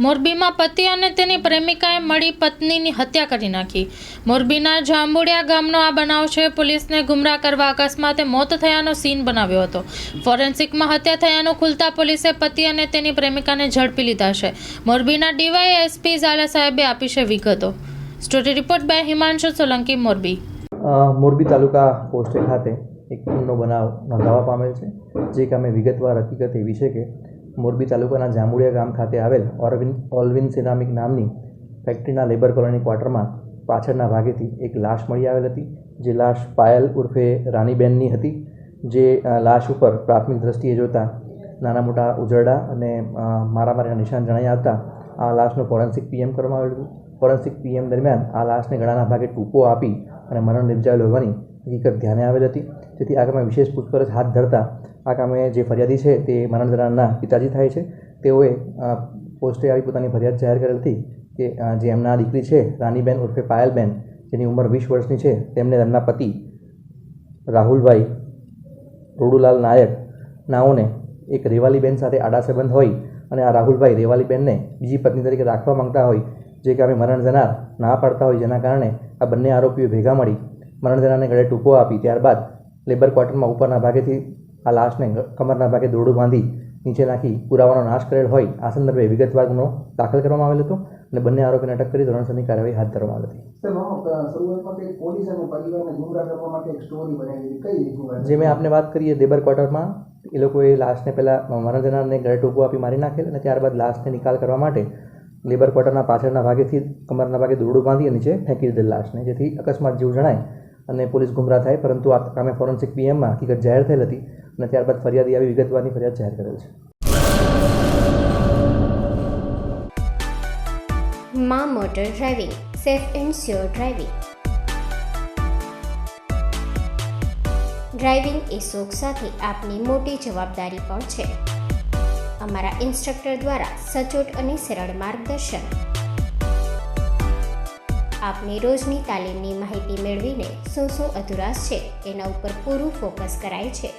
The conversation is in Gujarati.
મોરબીમાં પતિ અને તેની પ્રેમિકાએ મળી પત્નીની હત્યા કરી નાખી. મોરબીના જાંબુડિયા ગામનો આ બનાવ છે. પોલીસને ગુમરાહ કરવા અકસ્માતે મોત થયાનો સીન બનાવ્યો હતો. ફોરેન્સિકમાં હત્યા થયાનું ખુલતા પોલીસે પતિ અને તેની પ્રેમિકાને ઝડપી લીધા છે. મોરબીના ડીવાયએસપી ઝાલા સાહેબે આપી છે વિગતો. Story report by Himanshu Solanki, Morbi. Morbi તાલુકા પોસ્ટે ખાતે એક ખૂનનો બનાવ નોંધાવા પામેલ છે. જે કામે વિગતવાર હકીકત એવી છે કે મોરબી તાલુકાના જાંબુડિયા ગામ ખાતે આવેલ ઓલવિન સિરામિક નામની ફેક્ટરીના લેબર કોલોની ક્વાર્ટરમાં પાછળના ભાગેથી એક લાશ મળી આવેલ હતી. જે લાશ પાયલ ઉર્ફે રાનીબેનની હતી. જે લાશ ઉપર પ્રાથમિક દ્રષ્ટિએ જોતા નાના મોટા ઉજરડા અને મારામારીના નિશાન જણાઈ આવતા આ લાશનું ફોરેન્સિક પીએમ કરવામાં આવેલું હતું. ફોરેન્સિક પીએમ દરમિયાન આ લાશને ગળાના ભાગે ટૂંકો આપી અને મરણ નિપજાવેલ હોવાની હકીકત ધ્યાને આવેલ હતી. તેથી આ કામે વિશેષ પૂછપરછ હાથ ધરતા આ કામે જે ફરિયાદી છે તે મરણ જનારના પિતાજી થાય છે. તેઓએ પોસ્ટે આવી પોતાની ફરિયાદ જાહેર કરેલ હતી કે જે એમના દીકરી છે રાનીબેન ઉર્ફે પાયલબેન, જેની ઉંમર 20 વર્ષની છે, તેમને તેમના પતિ રાહુલભાઈ રોડુલાલ નાયક નાઓને એક રેવાલીબેન સાથે આડા સંબંધ હોય અને આ રાહુલભાઈ રેવાલીબેનને બીજી પત્ની તરીકે રાખવા માંગતા હોય. જે કામે મરણ જનાર ના પાડતા હોય, જેના કારણે આ બંને આરોપીઓ ભેગા મળી મરણ જનારને ગળે ટૂંકો આપી ત્યારબાદ લેબર ક્વાર્ટરમાં ઉપરના ભાગેથી આ લાશને કમરના ભાગે દોરડું બાંધી નીચે નાખી પુરાવાનો નાશ કરેલ હોય. આ સંદર્ભે વિગતવાર ગુનો દાખલ કરવામાં આવેલ હતો અને બંને આરોપીને અટક કરી ધોરણસરની કાર્યવાહી હાથ ધરવામાં આવી હતી. જે મેં આપને વાત કરીએ, લેબર ક્વાર્ટરમાં એ લોકોએ લાશને પહેલાં મરણ જનારને ગળે ટૂંકો આપી મારી નાખેલ અને ત્યારબાદ લાશને નિકાલ કરવા માટે લેબર ક્વાર્ટરના પાછળના ભાગેથી કમરના ભાગે દોરડું બાંધી અને નીચે ફેંકી દીધેલ લાશને, જેથી અકસ્માત જેવું જણાય અને પોલીસ ગુમરાહ થાય. પરંતુ આ કામે ફોરેન્સિક પીએમમાં હકીકત જાહેર થયેલ હતી અને ત્યારબાદ ફરિયાદી આવી વિગતવારની ફરિયાદ જાહેર કરેલ છે. માં motor driving, safe and sure driving. Driving એ શોખ સાથે આપની મોટી જવાબદારી પણ છે. અમારા ઇન્સ્ટ્રક્ટર દ્વારા સચોટ અને સરળ માર્ગદર્શન. આપની રોજની તાલીમની માહિતી મેળવીને શું અધુરાશ છે એના ઉપર પૂરું ફોકસ કરાય છે.